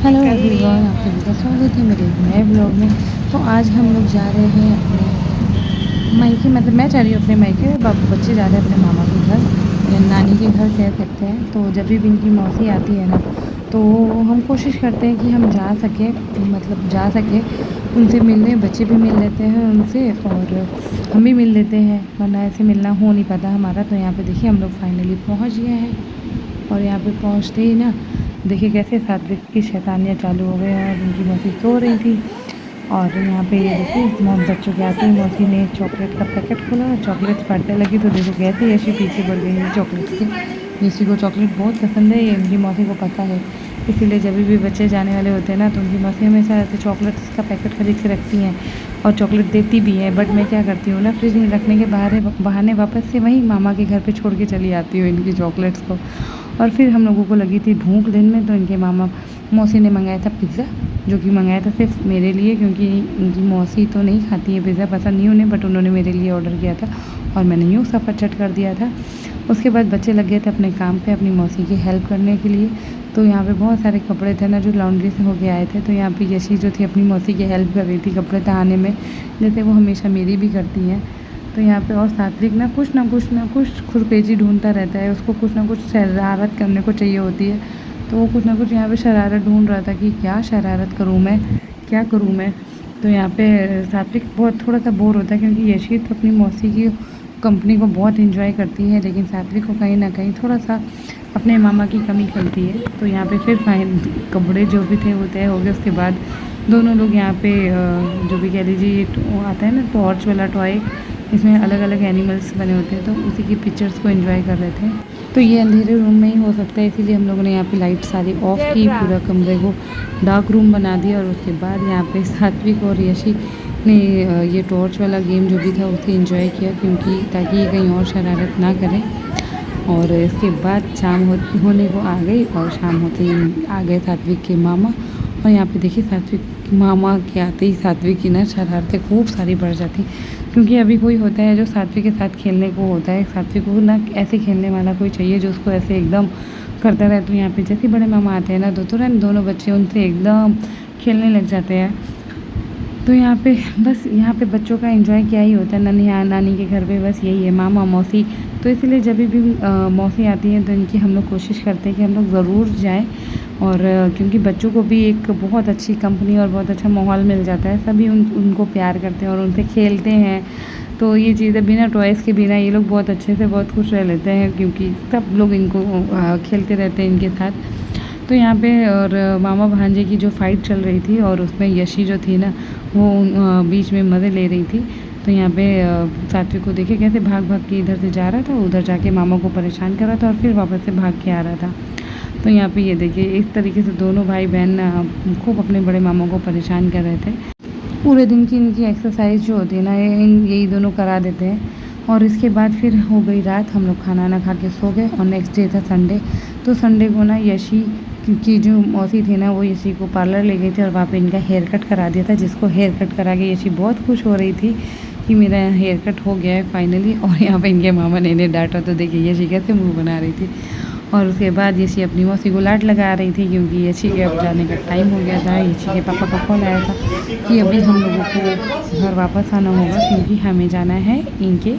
Hello everyone, आप सभी का स्वागत है मेरे एक नए ब्लॉग में। तो आज हम लोग जा रहे हैं अपने मायके, मतलब मैं जा रही हूँ अपने मायके, बच्चे जा रहे हैं अपने मामा के घर या नानी के घर कह सकते हैं। तो जब भी इनकी मौसी आती है ना, तो हम कोशिश करते हैं कि हम जा सकें, मतलब जा सकें उनसे मिलने। बच्चे भी मिल लेते हैं उनसे और हम भी मिल लेते हैं, वरना ऐसे मिलना हो नहीं पाता हमारा। तो यहाँ पे देखिए हम लोग फाइनली पहुँच गए हैं और यहाँ पे पहुँचते ही ना देखिए कैसे सात्विक की शैतानियाँ चालू हो गई और उनकी मौसी सो रही थी। और यहाँ पे ये देखिए बच्चों के आते ही मौसी ने चॉकलेट का पैकेट खोला और चॉकलेट्स बांटने लगी। तो देखो कैसे यशी पीछे पड़ गई है चॉकलेट के। यशी को चॉकलेट बहुत पसंद है, ये उनकी मौसी को पता है। इसीलिए जब भी बच्चे जाने वाले होते हैं ना, तो उनकी मौसी हमेशा ऐसे चॉकलेट्स का पैकेट खरीद के रखती हैं और चॉकलेट देती भी हैं। बट मैं क्या करती हूँ ना, फ्रिज में रखने के बहाने वापस से वहीं मामा के घर पे छोड़ के चली आती हूँ इनकी चॉकलेट्स को। और फिर हम लोगों को लगी थी भूख दिन में, तो इनके मामा मौसी ने मंगाया था पिज़्ज़ा, जो कि मंगाया था सिर्फ मेरे लिए, क्योंकि उनकी मौसी तो नहीं खाती है पिज़्ज़ा, पसंद नहीं उन्हें, बट उन्होंने मेरे लिए ऑर्डर किया था और मैंने यूँ सफरचट कर दिया था। उसके बाद बच्चे लग गए थे अपने काम पे अपनी मौसी की हेल्प करने के लिए। तो यहाँ पे बहुत सारे कपड़े थे ना जो लॉन्ड्री से होके आए थे, तो यहाँ पे यशी जो थी अपनी मौसी की हेल्प कर रही थी कपड़े तहाने में, जैसे वो हमेशा मेरी भी करती हैं। तो यहाँ पे और सात्विक ना कुछ खुरपेची ढूंढता रहता है, उसको कुछ ना कुछ शरारत करने को चाहिए होती है। तो वो कुछ ना कुछ यहाँ पे शरारत ढूंढ रहा था कि क्या शरारत करूँ मैं, क्या करूँ मैं। तो यहाँ पे सात्विक बहुत थोड़ा सा बोर होता है, क्योंकि यशी तो अपनी मौसी की कंपनी को बहुत इंजॉय करती है, लेकिन सात्विक को कहीं ना कहीं थोड़ा सा अपने मामा की कमी खलती है। तो यहाँ पे फिर फाइन कपड़े जो भी थे वो तय हो गए। उसके बाद दोनों लोग यहाँ पे जो भी कह लीजिए वो आता है ना टॉर्च वाला टॉय, इसमें अलग अलग एनिमल्स बने होते हैं, तो उसी की पिक्चर्स को एंजॉय कर रहे थे। तो ये अंधेरे रूम में ही हो सकता है, इसीलिए हम लोगों ने यहाँ पे लाइट सारी ऑफ की, पूरा कमरे को डार्क रूम बना दिया। और उसके बाद यहाँ पे सात्विक और यशी ने ये टॉर्च वाला गेम जो भी था उसे एंजॉय किया, क्योंकि ताकि ये कहीं और शरारत ना करें। और इसके बाद शाम होने को आ गई और शाम होते ही आ गए सात्विक के मामा। और यहाँ पे देखिए सात्विक मामा के आते ही सात्विक की ना शरारतें खूब सारी बढ़ जाती, क्योंकि अभी कोई होता है जो सात्विक के साथ खेलने को होता है। सात्विक को ना ऐसे खेलने वाला कोई चाहिए जो उसको ऐसे एकदम करता रहे। तो यहाँ पे जैसे बड़े मामा आते हैं ना, तो तुरंत दोनों बच्चे उनसे एकदम खेलने लग जाते हैं। तो यहाँ पे बस यहाँ पे बच्चों का एंजॉय क्या ही होता है, नानी के घर पे बस यही है, मामा मौसी। तो इसलिए जब भी मौसी आती हैं तो इनकी हम लोग कोशिश करते हैं कि हम लोग ज़रूर जाएं। और क्योंकि बच्चों को भी एक बहुत अच्छी कंपनी और बहुत अच्छा माहौल मिल जाता है, सभी उनको प्यार करते हैं और उनसे खेलते हैं। तो ये चीज़ें बिना टॉयज़ के बिना ये लोग बहुत अच्छे से बहुत खुश रह लेते हैं, क्योंकि सब लोग इनको खेलते रहते हैं इनके साथ। तो यहाँ पे और मामा भांजे की जो फ़ाइट चल रही थी, और उसमें यशी जो थी ना वो बीच में मज़े ले रही थी। तो यहाँ पे सात्विक को देखे कैसे भाग भाग के इधर से जा रहा था, उधर जाके मामा को परेशान कर रहा था और फिर वापस से भाग के आ रहा था। तो यहाँ पे ये देखिए इस तरीके से दोनों भाई बहन खूब अपने बड़े मामा को परेशान कर रहे थे। पूरे दिन की इनकी एक्सरसाइज जो होती है ना, यही दोनों करा देते हैं। और इसके बाद फिर हो गई रात, हम लोग खाना ना खा के सो गए। और नेक्स्ट डे था संडे। तो संडे को ना यशी की जो मौसी थी ना, वो यशी को पार्लर ले गई थी और वहाँ पे इनका हेयर कट करा दिया था, जिसको हेयर कट करा के यशी बहुत खुश हो रही थी कि मेरा हेयर कट हो गया है फाइनली। और यहाँ पे इनके मामा ने इन्हें डांटा, तो देखिए यशी कैसे मुँह बना रही थी। और उसके बाद यशी अपनी मौसी को लाड लगा रही थी, क्योंकि यशी के अब जाने का टाइम हो गया था। यशी के पापा का कॉल आया था कि अभी हम लोगों को घर वापस आना होगा, क्योंकि हमें जाना है इनके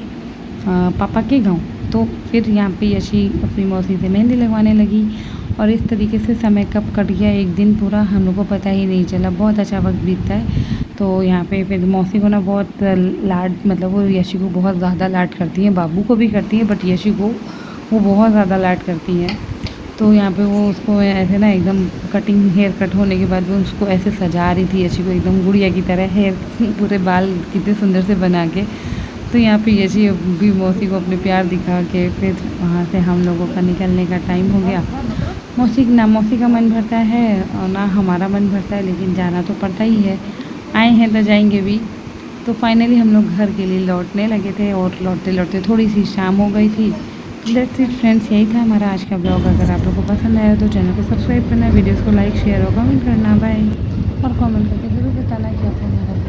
पापा के गांव। तो फिर यहाँ पे यशी अपनी मौसी से मेहंदी लगवाने लगी। और इस तरीके से समय कब कट गया, एक दिन पूरा हम लोग को पता ही नहीं चला, बहुत अच्छा वक्त बीतता है। तो यहाँ पे फिर मौसी को ना बहुत लाड, मतलब वो यशी को बहुत ज़्यादा लाड करती हैं, बाबू को भी करती हैं, बट यशी को वो बहुत ज़्यादा लाड करती हैं। तो यहाँ पे वो उसको ऐसे ना एकदम कटिंग हेयर कट होने के बाद वो उसको ऐसे सजा रही थी यशी को, एकदम गुड़िया की तरह हेयर पूरे बाल कितने सुंदर से बना के। तो यहाँ पे यशी भी मौसी को अपने प्यार दिखा के फिर वहाँ से हम लोगों का निकलने का टाइम हो गया। मौसी का मन भरता है और ना हमारा मन भरता है, लेकिन जाना तो पड़ता ही है, आए हैं तो जाएंगे भी। तो फाइनली हम लोग घर के लिए लौटने लगे थे और लौटते लौटते थोड़ी सी शाम हो गई थी। लेट्स इट फ्रेंड्स, यही था हमारा आज का ब्लॉग। अगर आप लोगों को पसंद आया तो चैनल को सब्सक्राइब करना, वीडियोज़ को लाइक शेयर और कमेंट करना। बाय। और कमेंट करके ज़रूर बताना कि आपको मेरा